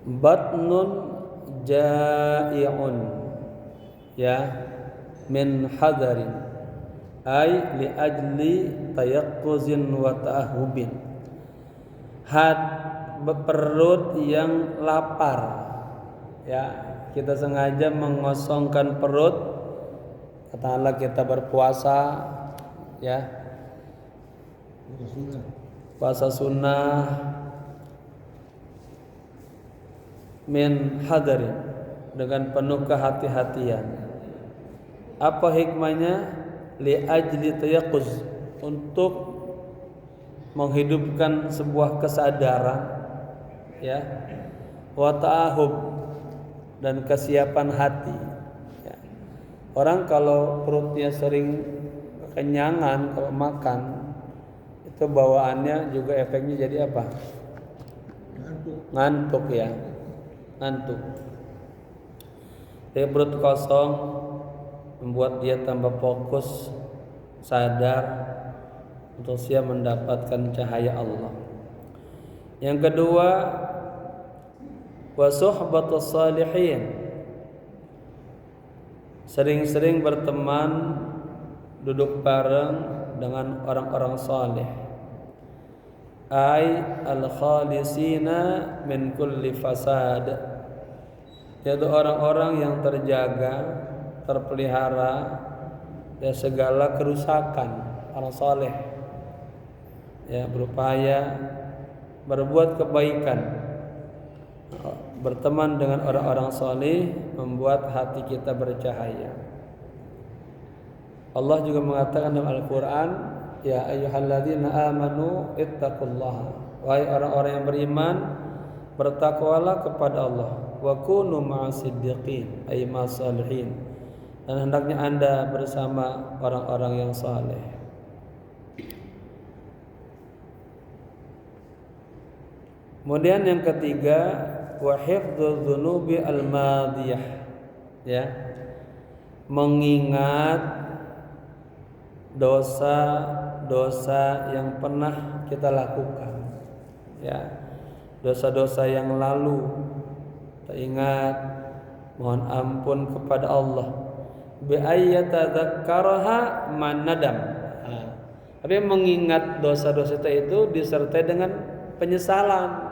Batnun ja'i'un ya min hadarin ay li ajli tayaqquzin wa ta'ahubin, perut yang lapar ya, kita sengaja mengosongkan perut, katakanlah kita berpuasa ya, puasa sunnah min hadarin, dengan penuh kehati-hatian. Apa hikmahnya? Li ajli tayaqquz, untuk menghidupkan sebuah kesadaran ya, wa ta'ahub, dan kesiapan hati ya. Orang kalau perutnya sering kekenyangan kalau makan, itu bawaannya juga efeknya jadi apa? Ngantuk ya, ngantuk. Jadi perut kosong membuat dia tambah fokus, sadar untuk siap mendapatkan cahaya Allah. Yang kedua, wa suhbatus salihin, sering-sering berteman, duduk bareng dengan orang-orang saleh. Ay al-khalisina min kulli fasad, yaitu orang-orang yang terjaga, terpelihara dari segala kerusakan. Orang saleh ya, berupaya berbuat kebaikan, berteman dengan orang-orang saleh membuat hati kita bercahaya. Allah juga mengatakan dalam Al-Quran, ya ayyuhalladzina amanu ittaqullaha, wahai orang-orang yang beriman, bertakwalah kepada Allah, wa kunu ma'asiddiqin ay ma'asalihin, dan hendaknya Anda bersama orang-orang yang saleh. Kemudian yang ketiga, wa hifdzul dzunubi al-madiyah ya, mengingat dosa-dosa yang pernah kita lakukan ya, dosa-dosa yang lalu kita ingat, mohon ampun kepada Allah, bi ayyatadzakkarha man nadam. Tapi mengingat dosa-dosa itu disertai dengan penyesalan.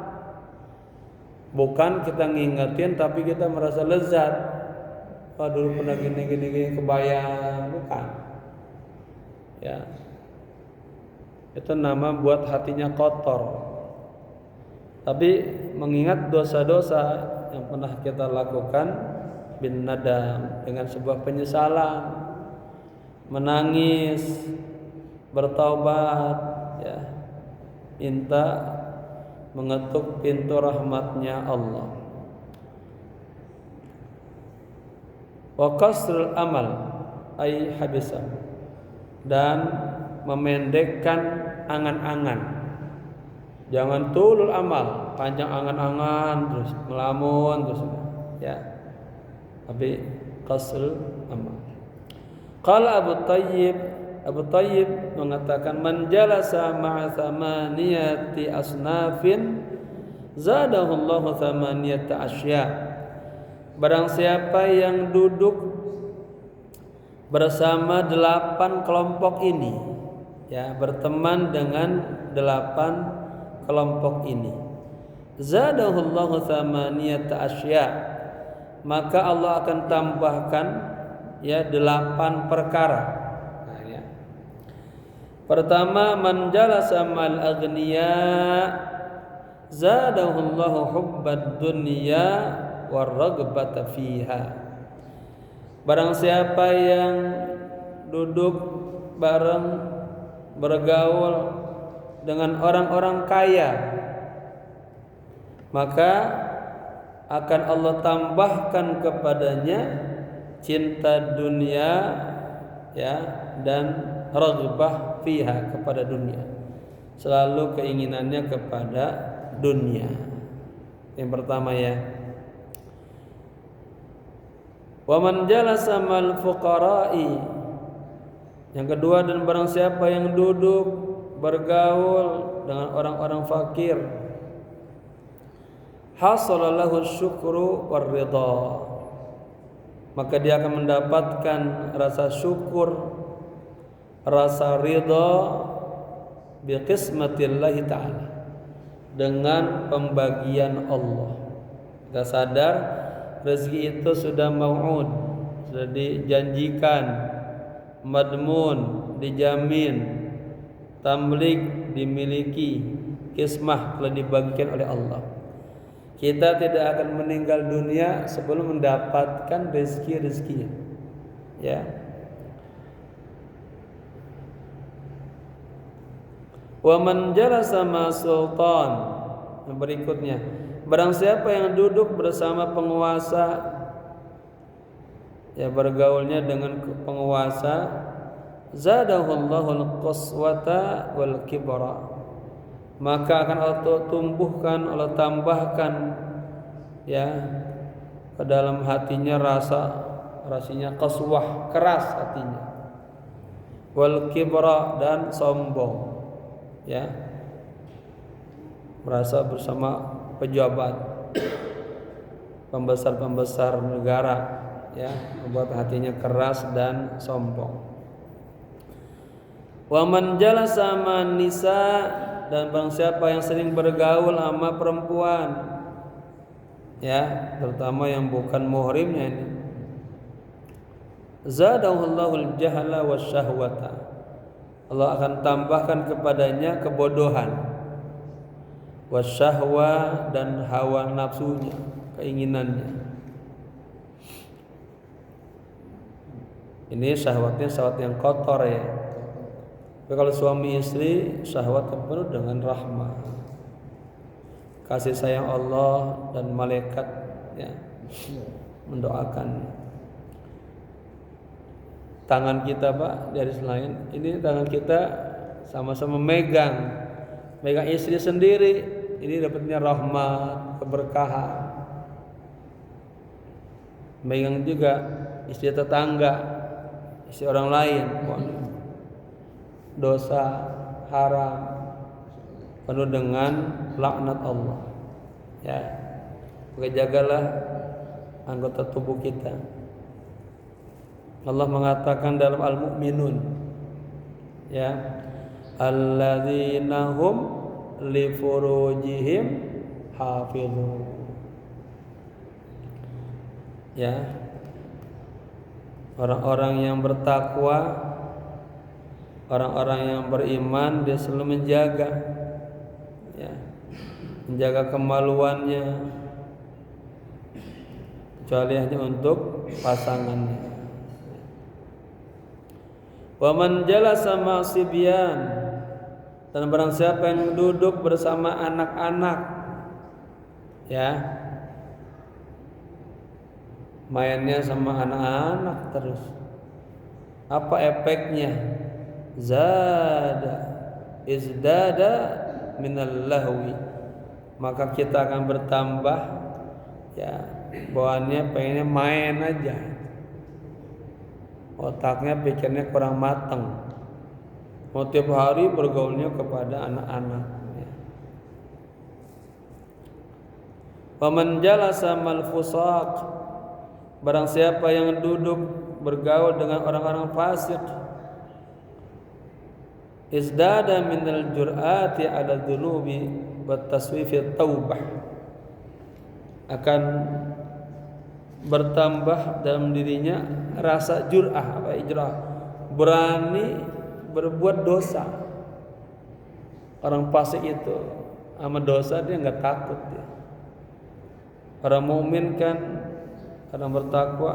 Bukan kita ngingetin tapi kita merasa lezat, oh dulu pernah gini kebayang, bukan ya, itu nama buat hatinya kotor. Tapi mengingat dosa-dosa yang pernah kita lakukan bin nadam, dengan sebuah penyesalan, menangis, bertaubat ya, minta mengetuk pintu rahmatnya Allah. Wa qasrul amal ay habisa, dan memendekkan angan-angan. Jangan tulul amal, panjang angan-angan terus melamun terus ya. Tapi qasrul amal. Qala Abu Tayyib mengatakan, man jalasa ma'a thamaniyati asnafin zadahullahu thamaniyata asya. Barang siapa yang duduk bersama 8 kelompok ini ya, berteman dengan 8 kelompok ini, zadahullahu thamaniyata asya, maka Allah akan tambahkan ya 8 perkara. Pertama, man jalasa mal aghniya zadahullahu hubbad dunya waraghbata fiha. Barang siapa yang duduk bareng, bergaul dengan orang-orang kaya, maka akan Allah tambahkan kepadanya cinta dunia ya, dan raghbah fiha, kepada dunia, selalu keinginannya kepada dunia. Yang pertama ya. Wa man jalasa mal fuqara'i, Yang kedua, dan barang siapa yang duduk bergaul dengan orang-orang fakir, hasalallahu syukru war ridha, maka dia akan mendapatkan rasa syukur, rasa ridha bi qismatillahi ta'ala, dengan pembagian Allah. Kita sadar rezeki itu sudah mau'ud, sudah dijanjikan, madmun, dijamin, tamlik, dimiliki, kismah telah dibagikan oleh Allah. Kita tidak akan meninggal dunia sebelum mendapatkan rezeki-rezekinya. Ya. Wa man jalasa ma sultan. Yang berikutnya, barang siapa yang duduk bersama penguasa, ya bergaulnya dengan penguasa, zadahullahu al-qaswata wal kibra, maka akan Allah tumbuhkan, Allah tambahkan ya ke dalam hatinya rasanya qaswah, keras hatinya, wal kibra, dan sombong, ya, merasa bersama pejabat, pembesar-pembesar negara, ya, membuat hatinya keras dan sombong. Wa man jalasa man nisa, dan barang siapa yang sering bergaul sama perempuan, ya, terutama yang bukan muhrimnya ini, zadahullahu al-jahla wasyahwata, Allah akan tambahkan kepadanya kebodohan, wasyahwa, dan hawa nafsunya, keinginannya. Ini syahwatnya syahwat yang kotor, ya. Tapi kalau suami istri, syahwat penuh dengan rahmah, kasih sayang Allah dan malaikat, ya, mendoakan. Tangan kita, Pak, dari selain ini tangan kita sama-sama megang istri sendiri, ini dapatnya rahmat, keberkahan. Megang juga istri tetangga, istri orang lain, dosa haram, penuh dengan laknat Allah, ya. Maka jagalah anggota tubuh kita. Allah mengatakan dalam Al-Mu'minun, ya, alladzina hum li furujihim hafizun, ya, orang-orang yang bertakwa, orang-orang yang beriman, dia selalu menjaga, ya, menjaga kemaluannya, kecuali hanya untuk pasangannya. Wa man jalasa ma'sibyan, dan barang siapa yang duduk bersama anak-anak, ya, mainnya sama anak-anak terus, apa efeknya? Izdada minal lahwi, maka kita akan bertambah, ya, bawaannya pengennya main aja, otaknya, pikirnya kurang matang, mau tiap hari bergaulnya kepada anak-anak, ya. Waman jalasa mal fusaq, barang siapa yang duduk bergaul dengan orang-orang fasik, izdada minal jur'ati ala dzunubi wa taswifi taubah, akan bertambah dalam dirinya rasa jur'ah, berani berbuat dosa. Orang fasik itu sama dosa dia nggak takut, dia. Orang mukmin kan, orang bertakwa,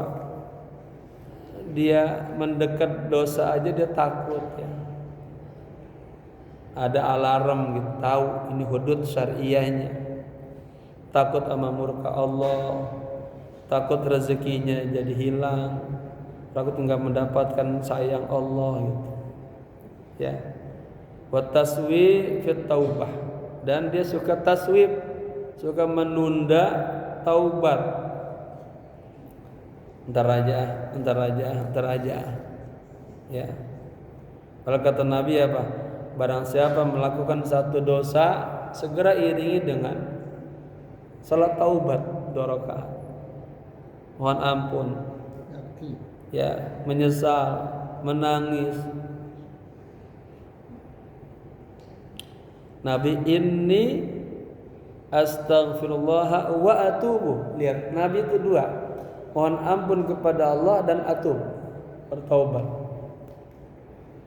dia mendekat dosa aja dia takut, ya. Ada alarm gitu, tahu ini hudud syariahnya, takut sama murka Allah, takut rezekinya jadi hilang, takut enggak mendapatkan sayang Allah, gitu, ya. Wa taswif fit taubah, dan dia suka taswif, suka menunda taubat. Entar aja, ya. Kalau kata Nabi apa? barang siapa melakukan satu dosa, segera iringi dengan salat taubat 2 rakaat. Mohon ampun, ya, menyesal, menangis. Nabi inni astaghfirullah wa atubu. Lihat, Nabi itu 2. Mohon ampun kepada Allah dan atub, bertaubat.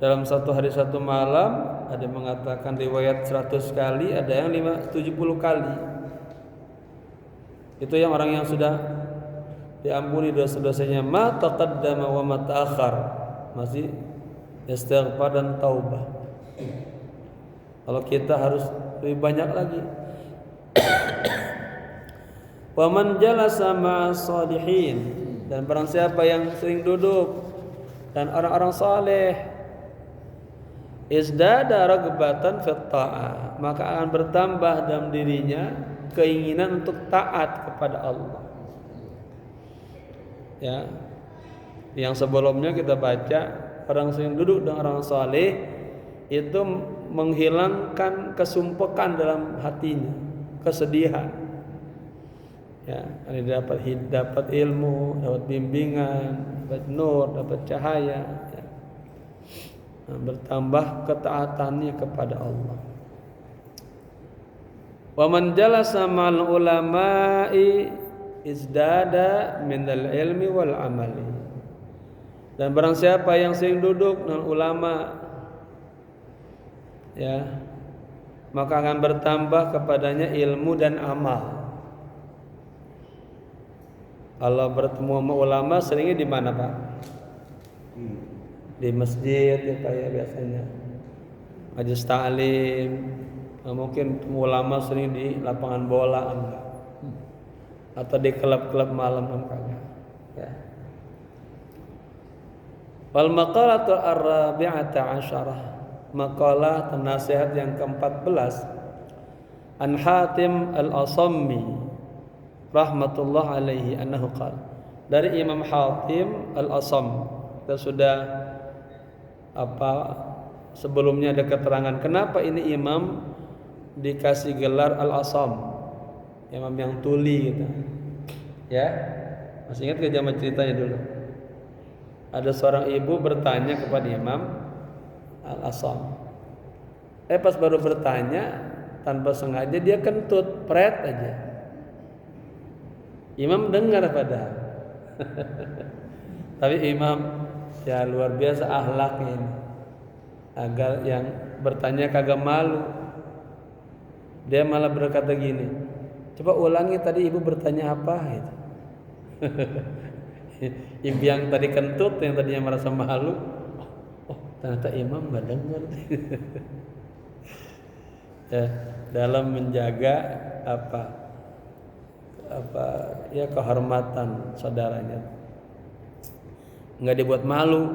Dalam satu hari satu malam ada yang mengatakan riwayat 100 kali, ada yang 70 kali. Itu yang orang yang sudah diampuni dosa-dosanya, ma taqaddama wa ma ta'akhir, masih istighfar dan taubah. Kalau kita harus lebih banyak lagi. Wa man jalasa ma'as shalihin, dan barang siapa yang sering duduk dan orang-orang saleh, izdada ragbatan fit ta'ah, maka akan bertambah dalam dirinya keinginan untuk taat kepada Allah. Ya. Yang sebelumnya kita baca, orang sering duduk dengan orang saleh itu menghilangkan kesumpekan dalam hatinya, kesedihan. Ya, ini dapat ilmu, dapat bimbingan, dapat nur, dapat cahaya, ya. Nah, bertambah ketaatannya kepada Allah. Wa man jalasa ma'al ulama'i izdada minal ilmi wal amali. Dan barang siapa yang sering duduk dengan ulama, ya, maka akan bertambah kepadanya ilmu dan amal. Kalau bertemu sama ulama seringnya di mana, Pak? Di masjid ya Pak, ya, biasanya majelis ta'lim. Nah, mungkin ulama sering di lapangan bola enggak, atau di klub-klub malam enggak, ya. Wal maqalatu ar-rabi'ata asyarah, maqalah atau nasihat yang ke-14, an Hatim al-Asammi rahmatullah alaihi annahu qala, dari Imam Hatim al-Asam. Kita sudah sebelumnya ada keterangan kenapa ini imam dikasih gelar al-Asam, imam yang tuli gitu. Ya, masih ingat ke zaman ceritanya dulu? Ada seorang ibu bertanya kepada Imam al-Asam. Pas baru bertanya, tanpa sengaja dia kentut, pret aja. Imam dengar padahal. Tapi imam ya luar biasa akhlaknya ini, agar yang bertanya kagak malu. Dia malah berkata gini, coba ulangi tadi ibu bertanya apa gitu. Ibu yang tadi kentut, yang tadinya merasa malu, oh ternyata imam nggak dengar. Ya, dalam menjaga ya kehormatan saudaranya, nggak dibuat malu.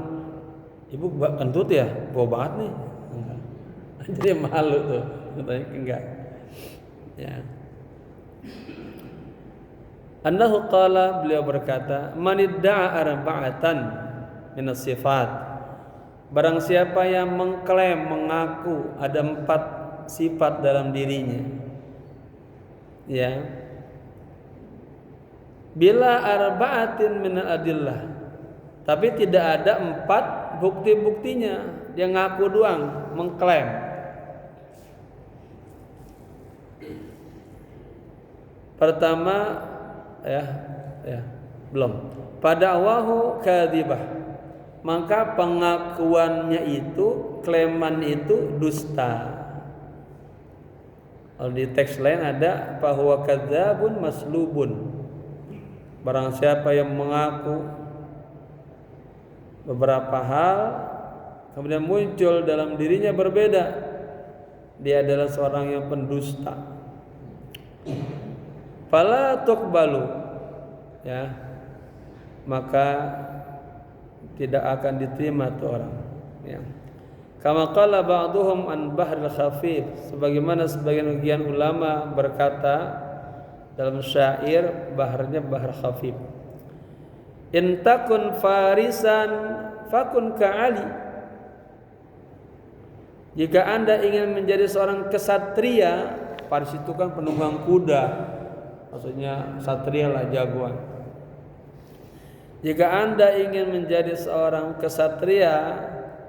Ibu kentut ya, bau banget nih, enggak. Jadi malu tuh, katanya enggak. Ya. Annahu qala, beliau berkata, man idda'a arba'atan minas sifat, barang siapa yang mengklaim, mengaku ada 4 sifat dalam dirinya, ya, bila arba'atin minal adillah, tapi tidak ada 4 bukti-buktinya, dia ngaku doang, mengklaim. Pertama, belum. Pada'wahu kadzibah, maka pengakuannya itu, klaiman itu dusta. Kalau di teks lain ada bahwa kadzabun maslubun, barang siapa yang mengaku beberapa hal kemudian muncul dalam dirinya berbeda, dia adalah seorang yang pendusta. Fala tuqbalu, ya, maka tidak akan diterima tuh orang, ya. Kama qala ba'duhum an bahril khafif, sebagaimana sebagian ulama berkata dalam syair baharnya bahar khafif. In takun farisan fakun ka'ali, Jika Anda ingin menjadi seorang kesatria, Faris itu kan penunggang kuda, maksudnya satria lah, jagoan. Jika Anda ingin menjadi seorang kesatria,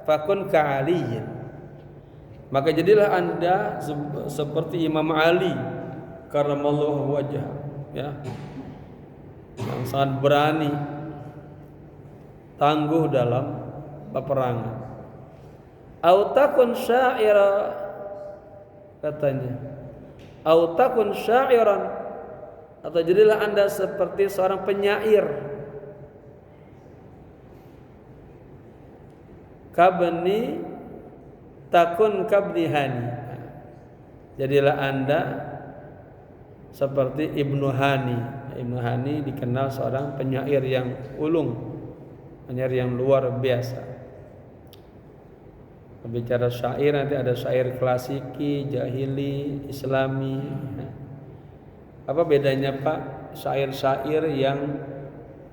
fakun ka'aliyin, maka jadilah Anda seperti Imam Ali karramallahu wajhah, ya, yang sangat berani, tangguh dalam peperangan. Au takun syaira, katanya, au takun syairan, atau jadilah Anda seperti seorang penyair. Kabni takun kabni Hani, jadilah Anda seperti Ibnu Hani. Ibnu Hani dikenal seorang penyair yang ulung, penyair yang luar biasa. Bicara syair, nanti ada syair klasiki, jahili, islami. Apa bedanya Pak syair-syair yang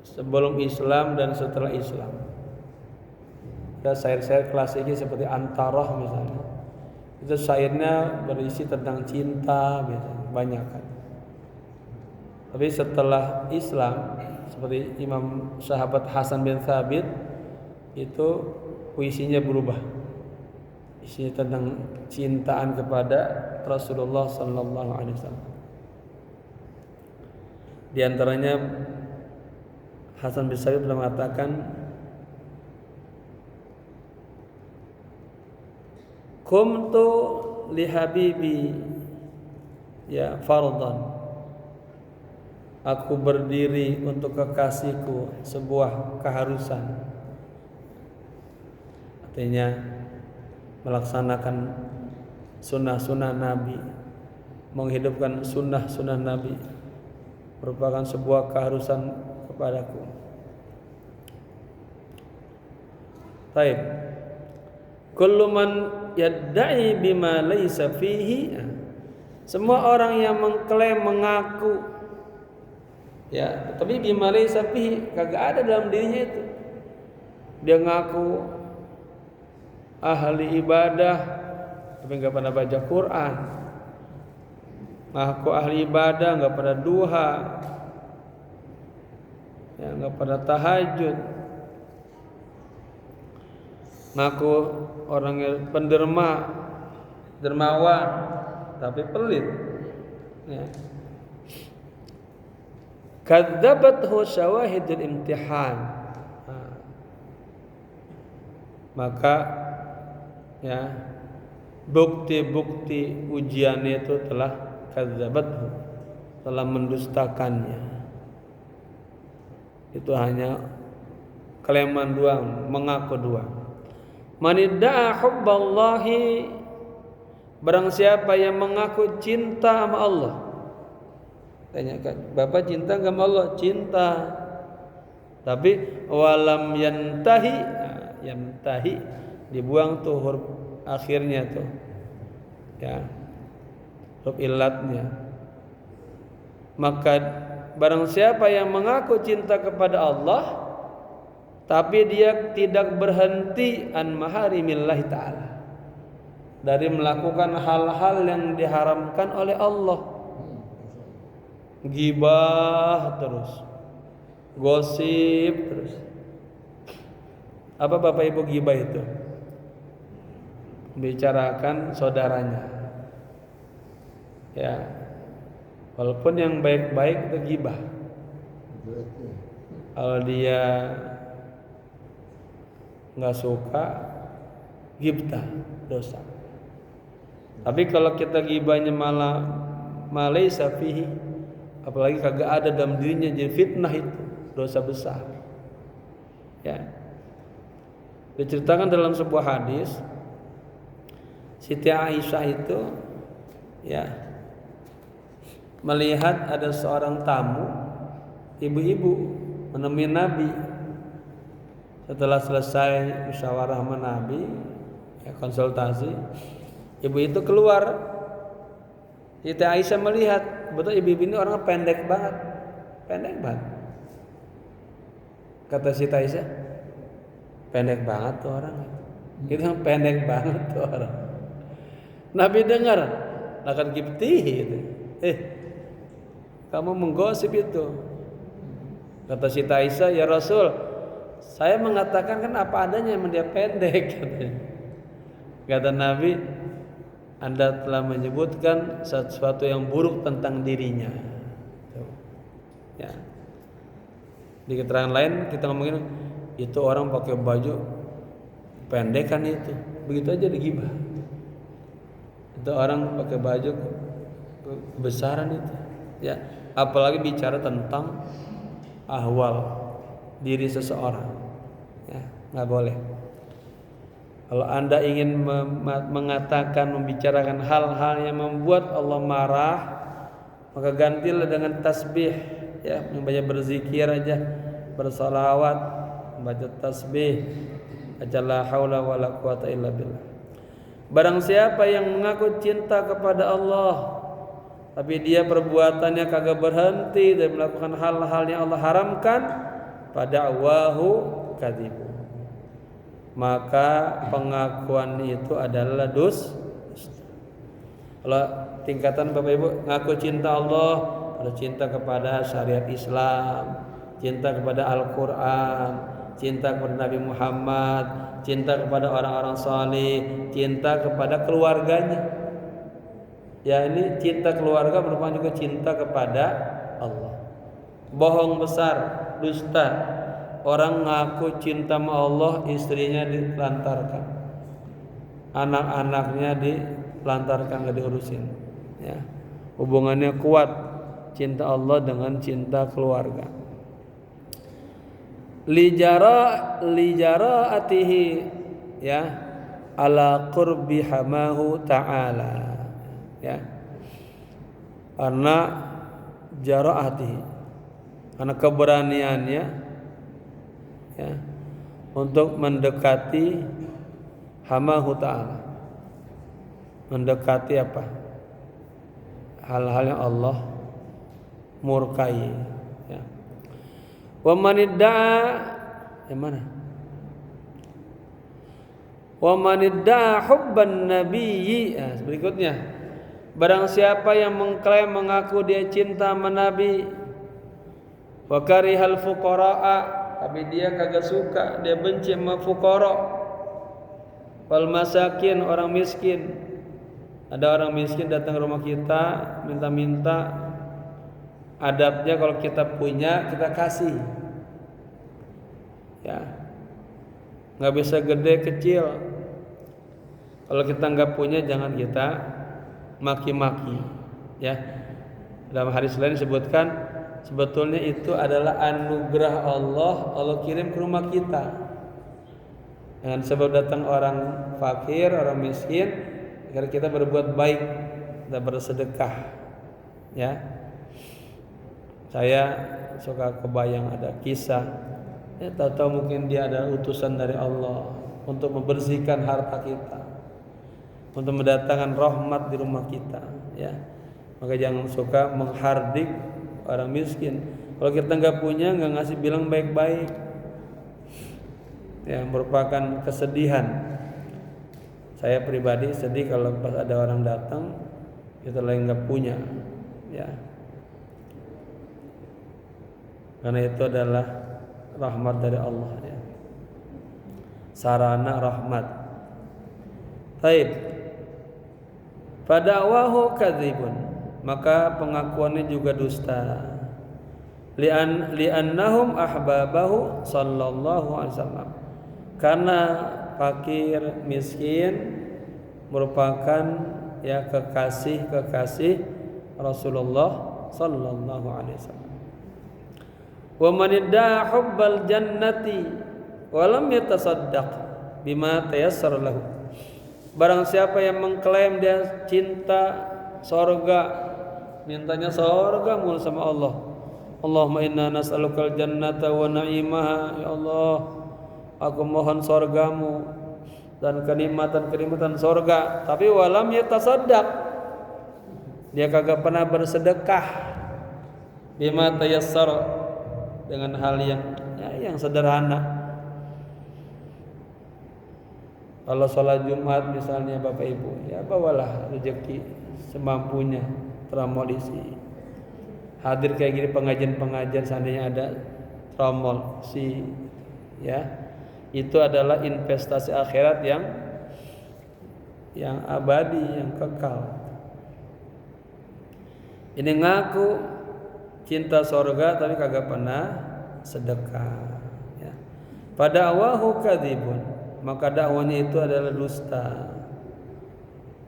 sebelum Islam dan setelah Islam? Ada syair-syair klasiki seperti Antarah misalnya, itu syairnya berisi tentang cinta biasanya, banyak kan. Tapi setelah Islam, seperti Imam sahabat Hasan bin Thabit, itu puisinya berubah, isinya tentang cintaan kepada Rasulullah sallallahu alaihi wasallam. Di antaranya Hasan bin Thabit pernah mengatakan, "Qumtu li habibi ya fardan." Aku berdiri untuk kekasihku sebuah keharusan. Artinya melaksanakan sunnah-sunnah Nabi, menghidupkan sunnah-sunnah Nabi merupakan sebuah keharusan kepadaku. Baik. Kullu man yadda'i bima laysa fihi, semua orang yang mengklaim, mengaku, ya, tapi bima laysa fihi, kagak ada dalam dirinya itu. Dia ngaku ahli ibadah tapi enggak pernah baca Quran. Ngaku ahli ibadah enggak pernah duha, ya, enggak pernah tahajud. Ngaku orang yang dermawan tapi pelit, ya. Kadzabathu syawahidul imtihan, maka ya bukti-bukti ujiannya itu telah kadzabathu, telah mendustakannya. Itu hanya kelemahan doang, mengaku doang. Manidda'a hubballahi, barang siapa yang mengaku cinta sama Allah. Tanyakan, Bapak cinta enggak sama Allah? Cinta. Tapi walam yantahi, yantahi dibuang tuh huruf akhirnya tuh, ya, huruf illatnya. Maka barang siapa yang mengaku cinta kepada Allah tapi dia tidak berhenti an maharimillah ta'ala, dari melakukan hal-hal yang diharamkan oleh Allah, gibah terus, gosip terus. Apa Bapak Ibu gibah itu? Bicarakan saudaranya, ya, walaupun yang baik-baik itu gibah. Kalau dia nggak suka, gibtah, dosa. Tapi kalau kita gibahnya malah malaysa fihi, apalagi kagak ada dalam dirinya, jadi fitnah, itu dosa besar. Ya, diceritakan dalam sebuah hadis, Siti Aisyah itu, ya, melihat ada seorang tamu, ibu-ibu menemui Nabi. Setelah selesai musyawarah sama Nabi, ya, konsultasi, ibu itu keluar. Siti Aisyah melihat, betul ibu-ibu ini orangnya pendek banget, pendek banget. Kata Siti Aisyah, pendek banget tuh orang. Itu yang pendek banget tuh orang. Nabi dengar, akan kiptihi itu. Kamu menggosip itu. Kata Siti Aisyah, ya Rasul, saya mengatakan kan apa adanya, emang dia pendek katanya. Kata Nabi, Anda telah menyebutkan sesuatu yang buruk tentang dirinya. Ya. Di keterangan lain kita ngomongin itu orang pakai baju pendek kan itu. Begitu aja digibah. Itu orang pakai baju kebesaran itu. Ya, apalagi bicara tentang ahwal diri seseorang. Ya, enggak boleh. Kalau Anda ingin mengatakan, membicarakan hal-hal yang membuat Allah marah, maka gantilah dengan tasbih, ya, membaca berzikir aja, bersalawat, membaca tasbih, baca la haula wala quwata illa billah. Barang siapa yang mengaku cinta kepada Allah, tapi dia perbuatannya kagak berhenti dari melakukan hal-hal yang Allah haramkan, fada'wahu kadzibu. Maka pengakuan itu adalah dosa. Kalau tingkatan Bapak Ibu ngaku cinta Allah, kalau cinta kepada syariat Islam, cinta kepada Al-Quran, cinta kepada Nabi Muhammad, cinta kepada orang-orang saleh, cinta kepada keluarganya. Ya, ini cinta keluarga merupakan juga cinta kepada Allah. Bohong besar, dusta. Orang ngaku cinta sama Allah, istrinya dilantarkan, anak-anaknya dilantarkan, gak diurusin. Ya, hubungannya kuat cinta Allah dengan cinta keluarga. Lijara atihi, ya, ala qurbi hamahu ta'ala, ya, karena jaraatihi, karena keberaniannya, ya, untuk mendekati hamahu ta'ala. Mendekati apa? Hal-hal yang Allah murkai, ya. Wa manidda'a, yang mana? Wa manidda'a hubban nabiyyi. Nah, berikutnya, barang siapa yang mengklaim mengaku dia cinta sama Nabi, wa karihal fuqara'a, tapi dia kagak suka, dia benci sama fuqara, wal masakin, orang miskin. Ada orang miskin datang ke rumah kita minta-minta, adabnya kalau kita punya kita kasih, ya, nggak bisa gede kecil. Kalau kita nggak punya jangan kita maki-maki, ya. Dalam hadis lain disebutkan sebetulnya itu adalah anugerah Allah, Allah kirim ke rumah kita. Dengan sebab datang orang fakir, orang miskin, agar kita berbuat baik dan bersedekah. Ya, saya suka kebayang ada kisah, ya, tahu mungkin dia ada utusan dari Allah untuk membersihkan harta kita, untuk mendatangkan rahmat di rumah kita. Ya, maka jangan suka menghardik orang miskin. Kalau kita nggak punya, nggak ngasih, bilang baik-baik, ya, merupakan kesedihan. Saya pribadi sedih kalau pas ada orang datang kita lagi nggak punya, ya, karena itu adalah rahmat dari Allah, ya, sarana rahmat. Taib, fada'wahu kadzibun, maka pengakuannya juga dusta. Li'annahum ahbabahu sallallahu alaihi wasallam, karena fakir miskin merupakan, ya, kekasih Rasulullah sallallahu alaihi wasallam. Wa man idda'a hubbal jannati wa lam yatasaddaq bima tayassara lahu, barang siapa yang mengklaim dia cinta surga, mintanya surga mulu sama Allah. Allahumma inna nas'alukal jannata wa na'imaha, ya Allah, aku mohon surgamu dan kenikmatan-kenikmatan surga. Tapi walam yatasaddaq, dia kagak pernah bersedekah, bima tayassar, dengan hal yang, ya, yang sederhana. Kalau sholat Jumat misalnya Bapak Ibu, ya bawalah rezeki semampunya, tramolisi. Hadir kayak gini pengajian-pengajian seandainya ada tromol si ya. Itu adalah investasi akhirat yang abadi, yang kekal. Ini ngaku cinta surga tapi kagak pernah sedekah ya. Pada awahu kadzibun, maka dakwanya itu adalah dusta.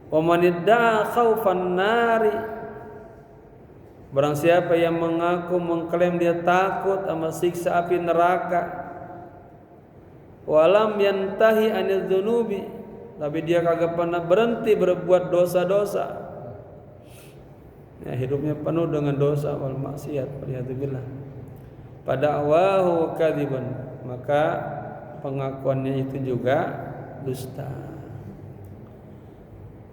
Wa man idda'a khaufan nari, barang siapa yang mengaku mengklaim dia takut sama siksa api neraka, walam yantahi anil dzunubi, tapi dia kagak pernah berhenti berbuat dosa-dosa. Ya, hidupnya penuh dengan dosa wal maksiat, waliyadzubillah. Pada awahu kadzibun, maka pengakuannya itu juga dusta.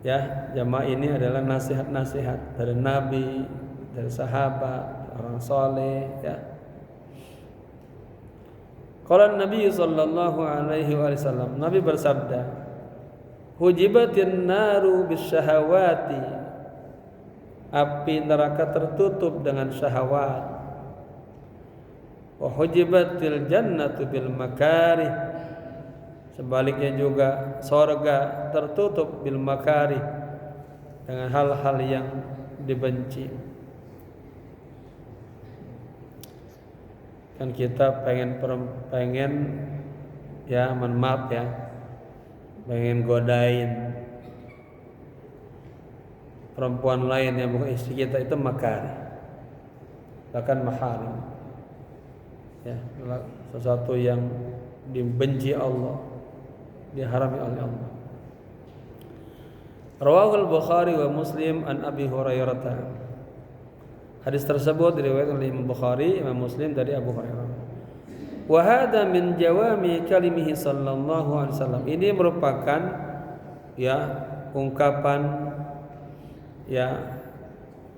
Ya, jamaah ini adalah nasihat-nasihat dari Nabi, dari sahabat, orang soleh. Ya. Qala Nabi sallallahu alaihi wasallam, Nabi bersabda, hujibatin naru bisyahawati, api neraka tertutup dengan syahwat. Wa hujibatil jannatu bil makarih, sebaliknya juga surga tertutup bil makarih, dengan hal-hal yang dibenci. Kan kita pengen ya maaf ya, pengen godain perempuan lain yang bukan istri kita, itu makari, bahkan maharim ya, sesuatu yang dibenci Allah, diharami oleh Allah. Rawahul Bukhari wa Muslim an Abi Hurairah. Hadis tersebut diriwayatkan oleh Imam Bukhari, Imam Muslim dari Abu Hurairah. Wa hadza min jawami kalimihi sallallahu alaihi wasallam. Ini merupakan ya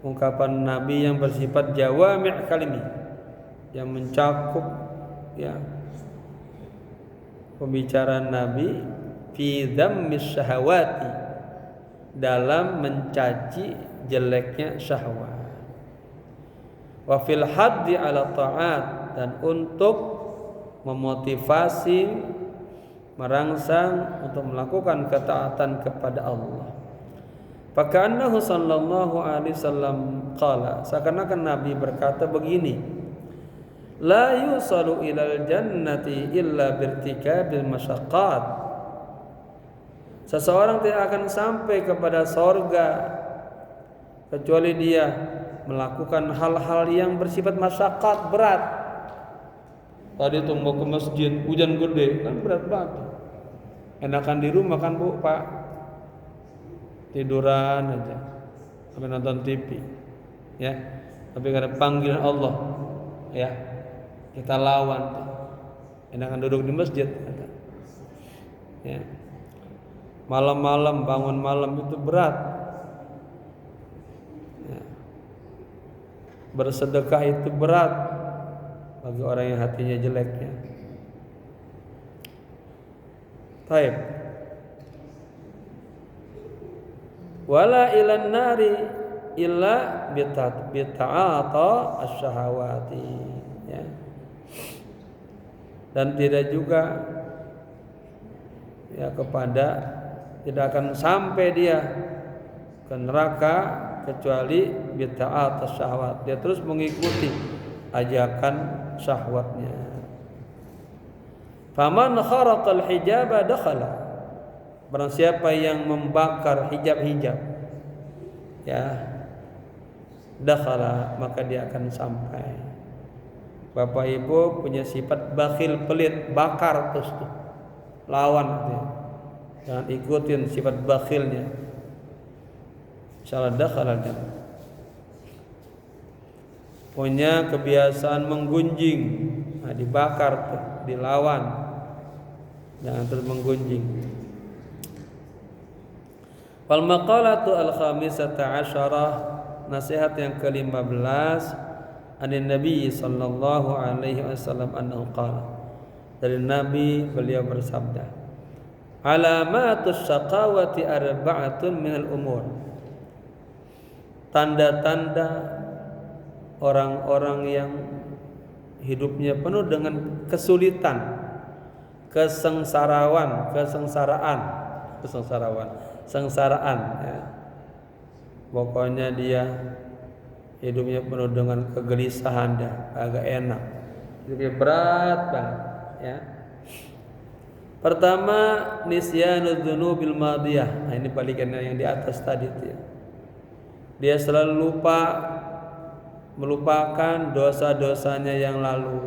ungkapan Nabi yang bersifat jawami' kalimi, yang mencakup ya pembicaraan Nabi fi dzammis syahawati, dalam mencaci jeleknya syahwat, wa fil haddi ala ta'at, dan untuk memotivasi, merangsang untuk melakukan ketaatan kepada Allah. Faka'annahu sallallahu alaihi wasallam qala, seakan-akan Nabi berkata begini, la yusalu ilal jannati illa birtikabil masyaqqat, seseorang tidak akan sampai kepada surga kecuali dia melakukan hal-hal yang bersifat masyaqqat, berat. Tadi tuh mau ke masjid, hujan gede, kan berat banget. Enakan di rumah kan Bu, Pak, tiduran aja sampai nonton TV ya. Tapi karena panggilan Allah ya, kita lawan tuh. Enakan duduk di masjid ya. Malam-malam, bangun malam itu berat ya. Bersedekah itu berat bagi orang yang hatinya jelek ya. Baik. Wala ilan nari illa bita'ata asyahawati ya. Dan tidak juga ya tidak akan sampai dia ke neraka kecuali bita'at asyahawat, dia terus mengikuti ajakan syahwatnya. Faman kharaqal hijaba dakhala, barang siapa yang membakar hijab-hijab ya, dakhala, maka dia akan sampai. Bapak Ibu punya sifat bakhil, pelit, bakar terus tuh, lawan gitu. Jangan ikutin sifat bakhilnya, insyaallah dakhala jannah. Punya kebiasaan menggunjing, nah, dibakar tuh, dilawan, jangan terus menggunjing. Wal maqalatu al-khamisata asyarah, nasihat yang ke-15, anin Nabi sallallahu alaihi wasallam annahu qala, dari Nabi beliau bersabda, Alamatus syaqawati arba'atun minal umur. Tanda-tanda orang-orang yang hidupnya penuh dengan kesulitan, kesengsaraan ya. Pokoknya dia hidupnya penuh dengan kegelisahan, dah agak enak, hidupnya berat banget ya. Pertama, nisyanud dzunubil madiyah. Nah, ini balikannya yang di atas tadi itu ya. Dia selalu melupakan dosa-dosanya yang lalu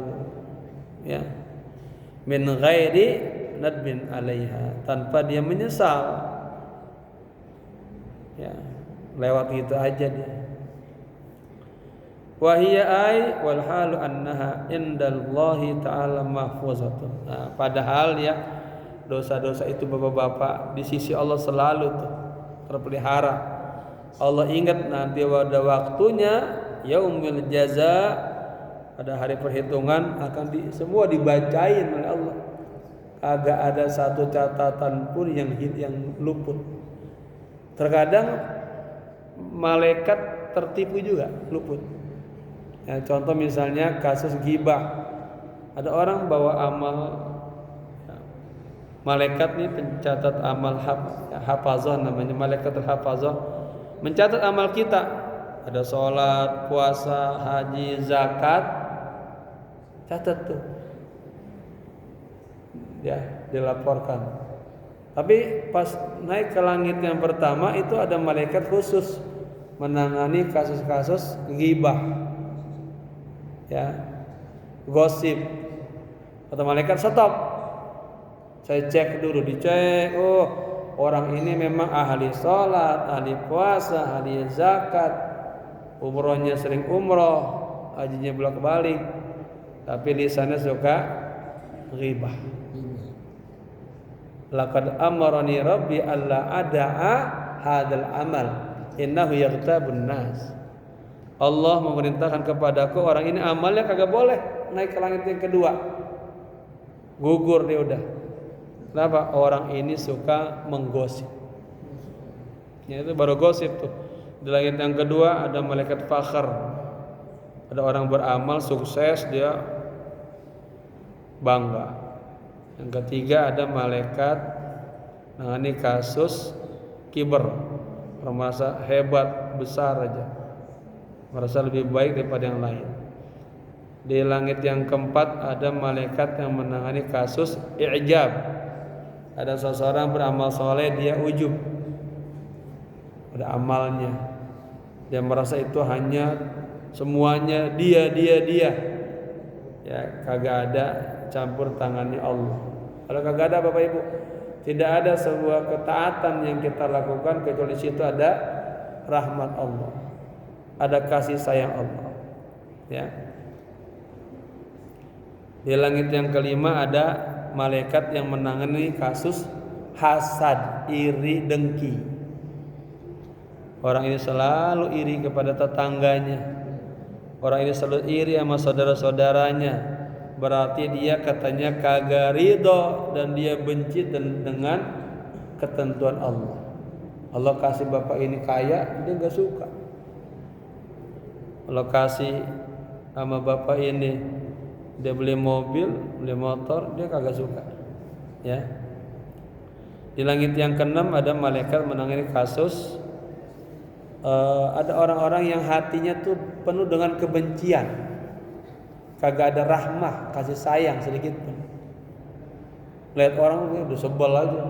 ya. Min ghairi nadbin 'alaiha, tanpa dia menyesal. Ya, lewat gitu aja dia. Wa hiya ay wal halu annaha indallahi ta'ala mahfuzatun. Nah, padahal ya dosa-dosa itu Bapak-bapak di sisi Allah selalu tuh terpelihara. Allah ingat nanti pada waktunya yaumil jaza, pada hari perhitungan akan semua dibacain oleh Allah. Agak ada satu catatan pun yang luput. Terkadang malaikat tertipu juga, luput. Ya, contoh misalnya kasus ghibah. Ada orang bawa amal, ya, malaikat nih pencatat amal hafazah, namanya malaikat hafazah, mencatat amal kita. Ada sholat, puasa, haji, zakat, catat tuh. Ya, dilaporkan. Tapi pas naik ke langit yang pertama itu ada malaikat khusus menangani kasus-kasus ghibah, ya, gosip. Kata malaikat, stop. Saya cek dulu, dicek. Oh, orang ini memang ahli sholat, ahli puasa, ahli zakat, umrohnya sering umroh, hajinya bolak-balik, tapi lisannya suka ghibah. Laqad amarani rabbi alla ada'a hadzal amal innahu yaghtabun nas. Allah memerintahkan kepadaku, orang ini amalnya kagak boleh naik ke langit yang kedua. Gugur dia udah. Kenapa? Orang ini suka menggosip. Ya, itu baru gosip tuh. Di langit yang kedua ada malaikat fakhr. Ada orang beramal sukses, dia bangga. Yang ketiga ada malaikat nangani kasus kiber, merasa hebat, besar aja, merasa lebih baik daripada yang lain. Di langit yang keempat ada malaikat yang menangani kasus i'jab. Ada seseorang beramal soleh, dia ujub pada amalnya, dia merasa itu hanya semuanya dia ya, kagak ada campur tangannya Allah. Kalau kagak ada Bapak Ibu, tidak ada sebuah ketaatan yang kita lakukan kecuali situ ada rahmat Allah, ada kasih sayang Allah. Ya. Di langit yang kelima ada malaikat yang menangani kasus hasad, iri, dengki. Orang ini selalu iri kepada tetangganya. Orang ini selalu iri sama saudara-saudaranya. Berarti dia katanya kagak ridho dan dia benci dengan ketentuan Allah. Allah kasih bapak ini kaya, dia gak suka. Allah kasih sama bapak ini, dia beli mobil, beli motor, dia kagak suka. Ya. Di langit yang keenam ada malaikat menangani kasus ada orang-orang yang hatinya tuh penuh dengan kebencian. Kagak ada rahmah, kasih sayang sedikit pun. Lihat orang udah sebel aja.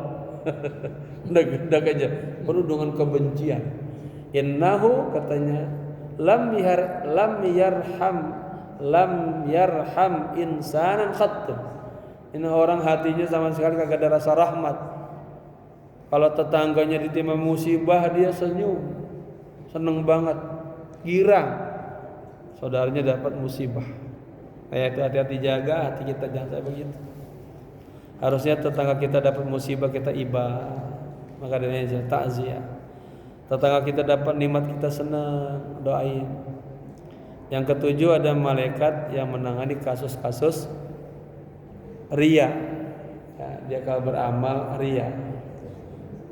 Udah aja penuh dengan kebencian. Innahu katanya lam yarham insanan khattun. Ini orang hatinya sama sekali kagak ada rasa rahmat. Kalau tetangganya ditimpa musibah dia senyum, seneng banget, girang. Saudaranya dapat musibah. Itu hati-hati, jaga hati kita, jangan sampai begitu. Harusnya tetangga kita dapat musibah kita ibah, maka dari itu takziah. Tetangga kita dapat nikmat kita senang, doain. Yang ketujuh ada malaikat yang menangani kasus-kasus riya. Ya, dia kalau beramal ria,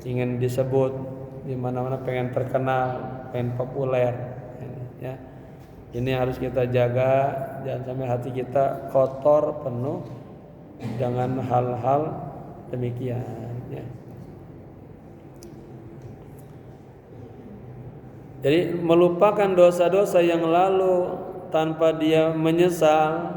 ingin disebut di mana-mana, pengen terkenal, pengen populer. Ya, ini harus kita jaga, jangan sampai hati kita kotor penuh dengan hal-hal demikian. Ya. Jadi melupakan dosa-dosa yang lalu tanpa dia menyesal,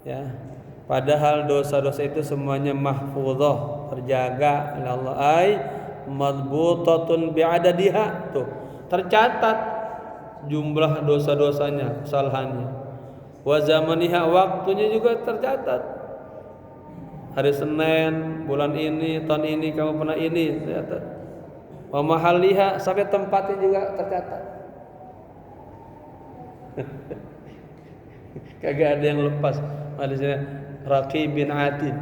ya. Padahal dosa-dosa itu semuanya mahfuzah, terjaga oleh Allah, ai madbutatun bi'adadiha, tuh tercatat jumlah dosa-dosanya, kesalahannya. Wa zamaniha, waktunya juga tercatat. Hari Senin, bulan ini, tahun ini kamu pernah ini, tercatat. Wa mahalliha, sampai tempatnya juga tercatat. Kagak ada yang lepas. Hadisnya Raqib bin Atid.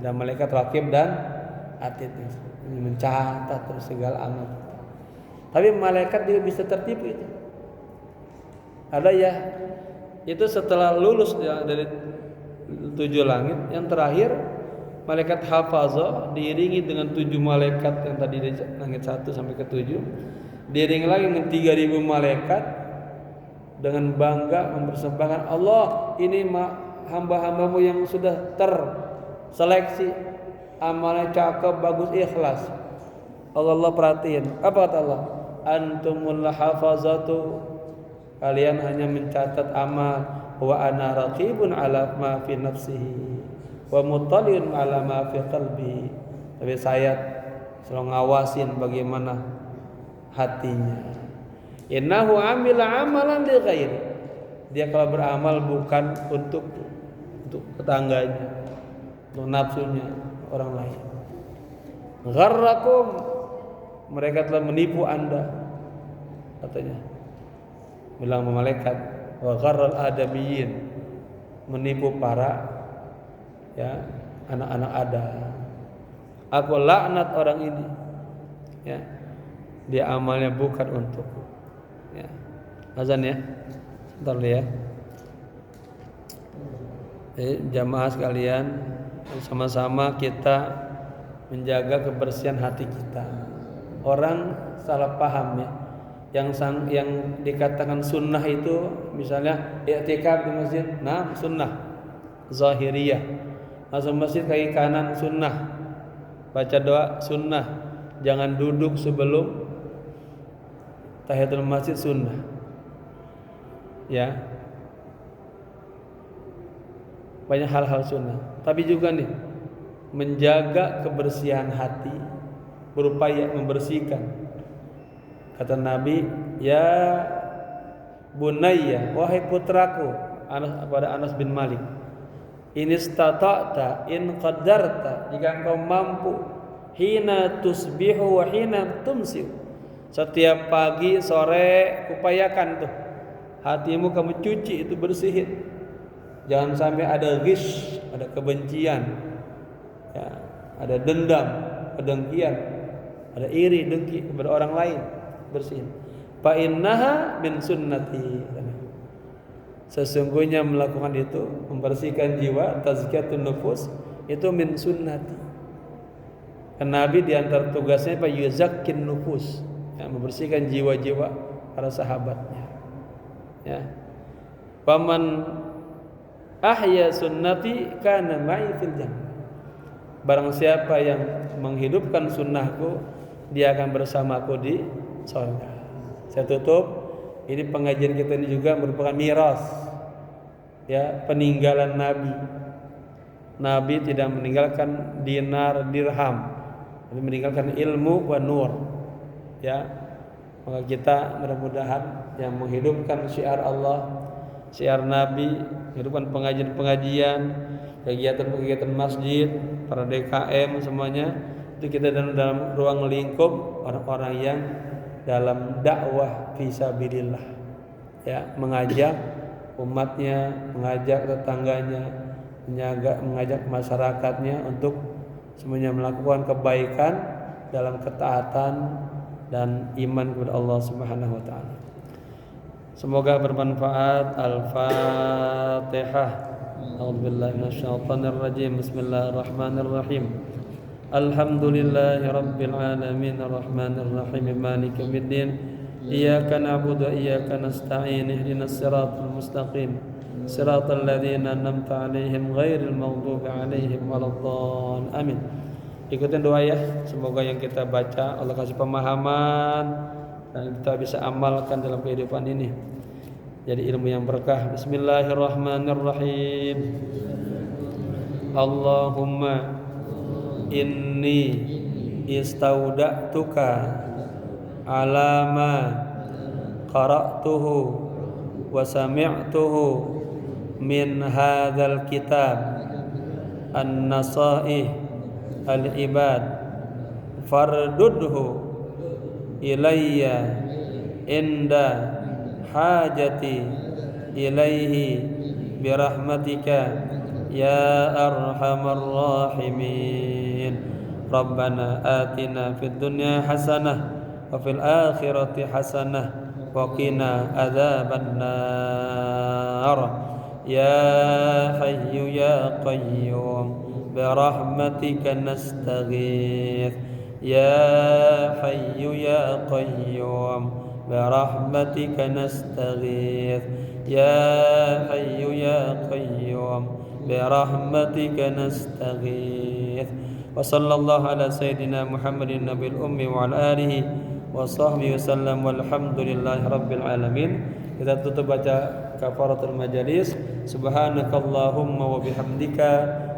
Ada malaikat Raqib dan Atid ini mencatat terus segala amal. Tapi malaikat juga bisa tertipu itu. Ada ya, itu setelah lulus ya, dari 7 langit, yang terakhir malaikat hafazah diiringi dengan 7 malaikat yang tadi dari langit 1 sampai ke 7, diiringi lagi dengan 3000 malaikat dengan bangga mempersembahkan, Allah ini hamba-hambamu yang sudah terseleksi, amalnya cakep, bagus, ikhlas. Allah perhatiin. Apa kata Allah? Antumul hafazatu, kalian hanya mencatat amal. Wa ana raqibun ala ma fi nafsihi wa muttaliun ala ma fi qalbi. Tapi saya selalu ngawasin bagaimana hatinya. Innahu amila amalan li ghairi. Dia kalau beramal bukan untuk tetangganya, untuk nafsunya orang lain. Gharrakum, mereka telah menipu Anda, katanya. Bilang malaikat, wa gharral adamiyyin, menipu para ya anak-anak Adam. Aku laknat orang ini. Ya. Dia amalnya bukan untuk. Ya. Azan ya. Sebentar ya. Jamaah sekalian, sama-sama kita menjaga kebersihan hati kita. Orang salah paham ya. Yang dikatakan sunnah itu misalnya i'tikaf di masjid, nah sunnah zahiriyah. Masuk masjid kaki kanan sunnah. Baca doa sunnah. Jangan duduk sebelum tahiyatul masjid sunnah. Ya. Banyak hal-hal sunnah. Tapi juga nih menjaga kebersihan hati, berupaya membersihkan. Kata Nabi, ya bunayya, wahai putraku, pada Anas bin Malik, in istata'ta, in qaddarta, jika engkau mampu, hina tusbihu wa hina tumsi, setiap pagi sore upayakan tuh hatimu kamu cuci, itu bersihin. Jangan sampai ada ghish, ada kebencian, ya, ada dendam, kedengkian, ada iri, dengki kepada orang lain. Bersihin. Fa innaha min sunnati. Sesungguhnya melakukan itu, membersihkan jiwa, tazkiyatun nufus, itu min sunnati. Karena Nabi di antara tugasnya apa? Yuzakkin nufus, ya, membersihkan jiwa-jiwa para sahabatnya. Ya. Paman ahya sunnati kana ma'i fil jannah. Barang siapa yang menghidupkan sunnahku, dia akan bersamaku di surga. Saya tutup. Ini pengajian kita ini juga merupakan miras, ya, peninggalan Nabi. Nabi tidak meninggalkan dinar dirham, tapi meninggalkan ilmu wa nur. Ya, maka kita mudah-mudahan yang menghidupkan syiar Allah, syiar Nabi, menghidupkan pengajian-pengajian, kegiatan-kegiatan masjid, para DKM semuanya, itu kita dalam ruang lingkup orang-orang yang dalam dakwah fisabilillah, ya, mengajak umatnya, mengajak tetangganya, mengajak masyarakatnya untuk semuanya melakukan kebaikan dalam ketaatan dan iman kepada Allah Subhanahu wa taala. Semoga bermanfaat. Al-Fatihah. A'udzubillahi minasyaitonirrajim. Bismillahirrahmanirrahim. Alhamdulillahi rabbil alamin arrahmanir rahim maliki yaumiddin. Iyyaka na'budu wa iyyaka nasta'in ihdinas siratal mustaqim siratal ladzina an'amta 'alaihim ghairil maghdubi 'alaihim waladdallin. Amin. Ikutin doa ya, semoga yang kita baca Allah kasih pemahaman dan kita bisa amalkan dalam kehidupan ini. Jadi ilmu yang berkah. Bismillahirrahmanirrahim. Allahumma inni istauda'tuka ala ma qara'tuhu wa sami'tuhu min hadzal kitab an-nasaih al-ibad fardudhu ilayya inda hajati ilaihi birahmatika ya arhamar rahimin. Rabbana atina fid dunya hasanah wa fil akhirati hasanah wa qina adzaban nar. Ya hayyu ya qayyum birahmatika nastaghith. Ya hayyu ya qayyum birahmatika nastaghith. Ya hayyu ya qayyum birahmatika nastaghith. Wa sallallahu ala sayyidina Muhammadin nabiyil ummi wa ala alihi wa sahbihi wasallam walhamdulillahi rabbil alamin. Kita tutup baca kafaratul majalis. Subhanakallahumma wa bihamdika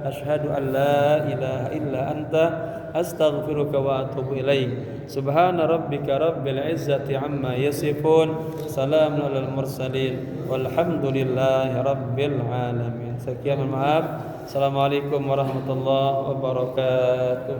asyhadu an la ilaha illa anta astaghfiruka wa atubu ilaik. Subhana rabbika rabbil izzati amma yasifun. Salamun alal mursalin walhamdulillahi rabbil alamin. Sekian, maaf. Assalamualaikum warahmatullahi wabarakatuh.